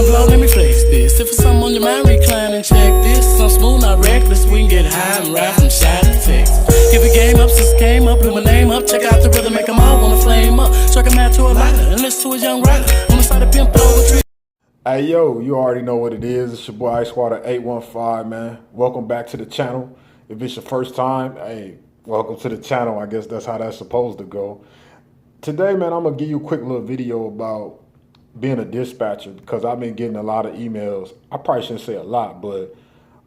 I'm blown, let me flex this. If it's something on your mind, recline and check this. I'm smooth, not reckless, we can get high and ride from shy to Texas. Give a game up since came up, blew my name up. Check out the rhythm, make them all wanna flame up. Trucking man to a lighter, and listen to a young rider. On the side of pimp over tree. Hey yo, you already know what it is. It's your boy Ice Water 815, man. Welcome back to the channel. If it's your first time, hey, welcome to the channel. I guess that's how that's supposed to go. Today, man, I'm gonna give you a quick little video about being a dispatcher because I've been getting a lot of emails. I probably shouldn't say a lot, but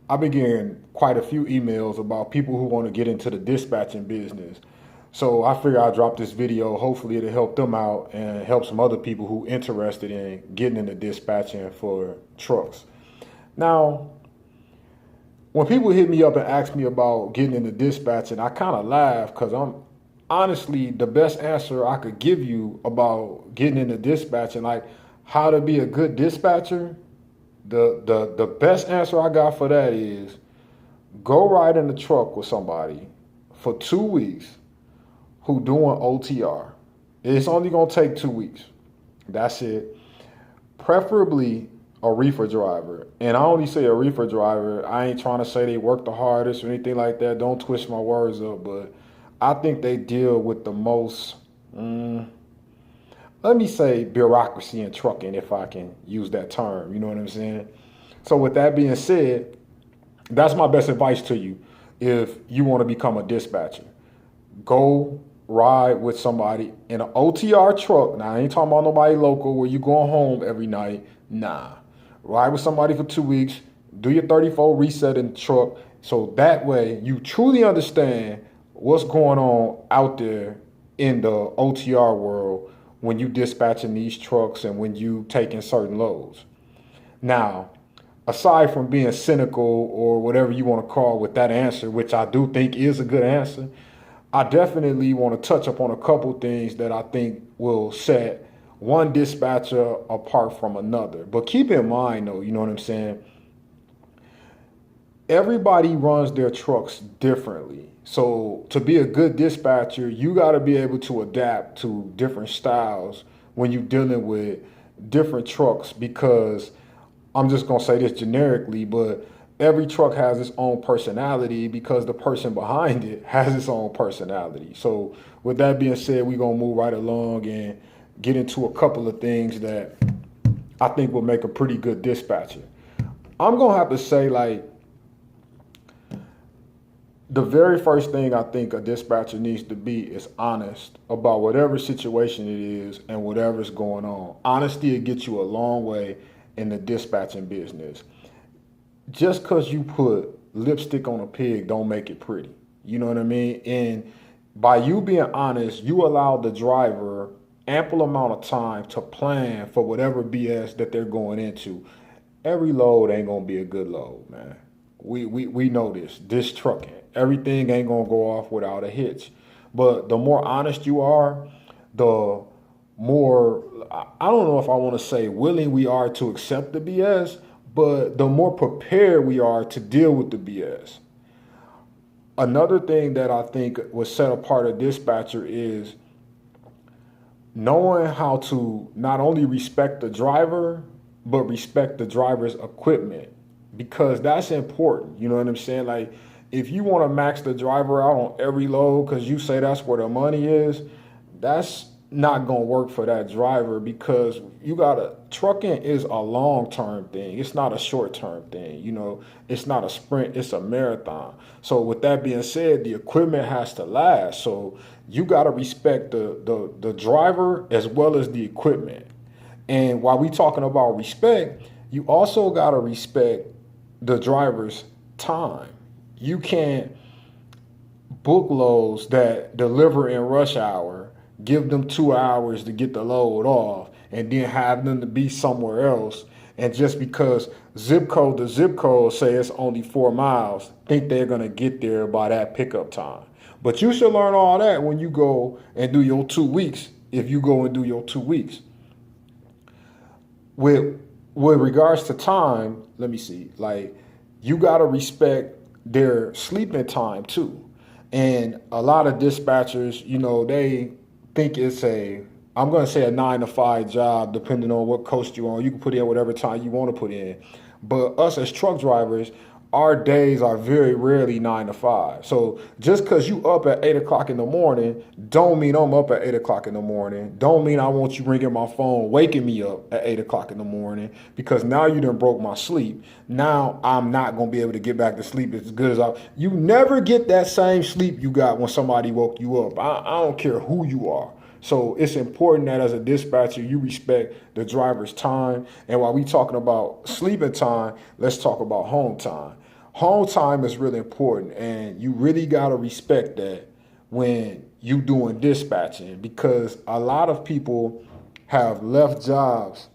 I've been getting quite a few emails about people who want to get into the dispatching business. So I figure I'll drop this video. Hopefully it'll help them out and help some other people who interested in getting into dispatching for trucks. Now, when people hit me up and ask me about getting into dispatching, I kind of laugh because honestly, the best answer I could give you about getting into dispatching, like how to be a good dispatcher, the best answer I got for that is go ride in the truck with somebody for 2 weeks who doing OTR. It's only gonna take 2 weeks. That's it. Preferably a reefer driver. And I only say a reefer driver. I ain't trying to say they work the hardest or anything like that. Don't twist my words up, but I think they deal with the most, let me say bureaucracy in trucking, if I can use that term. You know what I'm saying? So with that being said, that's my best advice to you. If you want to become a dispatcher, go ride with somebody in an OTR truck. Now, I ain't talking about nobody local where you going home every night. Nah. Ride with somebody for 2 weeks. Do your 34 reset in the truck. So that way you truly understand what's going on out there in the OTR world when you dispatching these trucks and when you taking certain loads. Now, aside from being cynical or whatever you want to call with that answer, which I do think is a good answer, I definitely want to touch upon a couple things that I think will set one dispatcher apart from another. But keep in mind though, you know what I'm saying? Everybody runs their trucks differently. So to be a good dispatcher, you got to be able to adapt to different styles when you're dealing with different trucks, because I'm just going to say this generically, but every truck has its own personality because the person behind it has its own personality. So with that being said, we're going to move right along and get into a couple of things that I think will make a pretty good dispatcher. I'm going to have to say, like, the very first thing I think a dispatcher needs to be is honest about whatever situation it is and whatever's going on. Honesty will get you a long way in the dispatching business. Just because you put lipstick on a pig don't make it pretty. You know what I mean? And by you being honest, you allow the driver ample amount of time to plan for whatever BS that they're going into. Every load ain't going to be a good load, man. We know this trucking. Everything ain't going to go off without a hitch. But the more honest you are, the more, I don't know if I want to say willing we are to accept the BS, but the more prepared we are to deal with the BS. Another thing that I think would set apart a dispatcher is knowing how to not only respect the driver, but respect the driver's equipment, because that's important. You know what I'm saying? Like, if you want to max the driver out on every load because you say that's where the money is, that's not going to work for that driver, because trucking is a long-term thing. It's not a short-term thing. You know, it's not a sprint, it's a marathon. So with that being said, the equipment has to last. So you got to respect the driver as well as the equipment. And while we talking about respect, you also got to respect the driver's time. You can't book loads that deliver in rush hour, give them 2 hours to get the load off, and then have them to be somewhere else. And just because zip code to zip code say it's only 4 miles, think they're going to get there by that pickup time. But you should learn all that when you go and do your 2 weeks, if you go and do your 2 weeks. With regards to time, let me see, like, you got to respect their sleeping time too. And a lot of dispatchers, you know, they think it's a I'm going to say a 9 to 5 job, depending on what coast you're on. You can put in whatever time you want to put in. But us as truck drivers, our days are very rarely 9 to 5. So just because you up at 8 o'clock in the morning, don't mean I'm up at 8 o'clock in the morning. Don't mean I want you ringing my phone, waking me up at 8 o'clock in the morning, because now you done broke my sleep. Now I'm not going to be able to get back to sleep as good as you never get that same sleep you got when somebody woke you up. I don't care who you are. So it's important that as a dispatcher, you respect the driver's time. And while we talking about sleeping time, let's talk about home time. Home time is really important, and you really got to respect that when you doing dispatching, because a lot of people have left jobs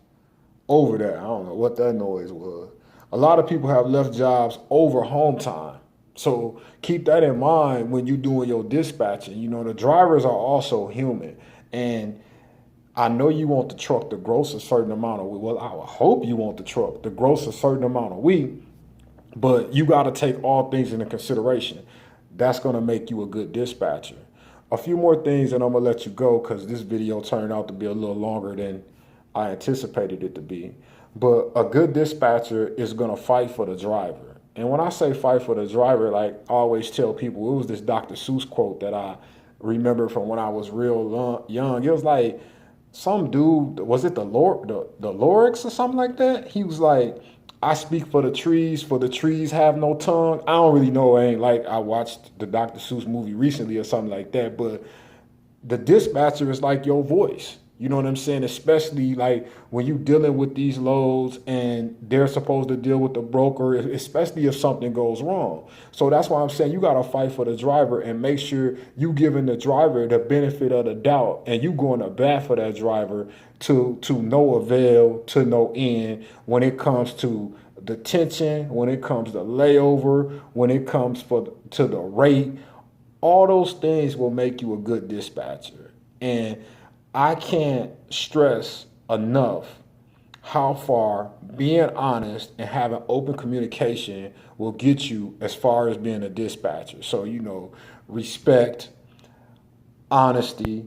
over that. I don't know what that noise was. A lot of people have left jobs over home time. So keep that in mind when you're doing your dispatching. You know, the drivers are also human. And I know you want the truck to gross a certain amount of week. Well, I hope you want the truck to gross a certain amount of week, but you got to take all things into consideration. That's going to make you a good dispatcher. A few more things and I'm going to let you go, because this video turned out to be a little longer than I anticipated it to be. But a good dispatcher is going to fight for the driver. And when I say fight for the driver, like I always tell people, it was this Dr. Seuss quote that I remember from when I was real young. It was like some dude, was it the Lorix or something like that? He was like, I speak for the trees have no tongue. I don't really know. It ain't like I watched the Dr. Seuss movie recently or something like that, but the dispatcher is like your voice. You know what I'm saying? Especially like when you dealing with these loads and they're supposed to deal with the broker, especially if something goes wrong. So that's why I'm saying you got to fight for the driver and make sure you giving the driver the benefit of the doubt, and you going to bat for that driver to no avail, to no end, when it comes to detention, when it comes to layover, when it comes to the rate. All those things will make you a good dispatcher. And I can't stress enough how far being honest and having open communication will get you as far as being a dispatcher. So, you know, respect, honesty,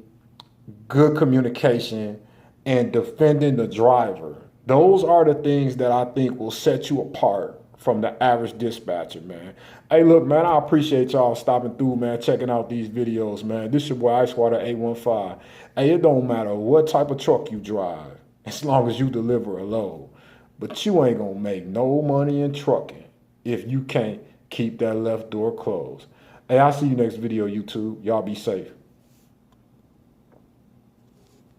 good communication, and defending the driver. Those are the things that I think will set you apart from the average dispatcher, man. Hey, look, man, I appreciate y'all stopping through, man, checking out these videos, man. This your boy Icewater 815. Hey, it don't matter what type of truck you drive, as long as you deliver a load. But you ain't gonna make no money in trucking if you can't keep that left door closed. Hey, I'll see you next video, YouTube. Y'all be safe.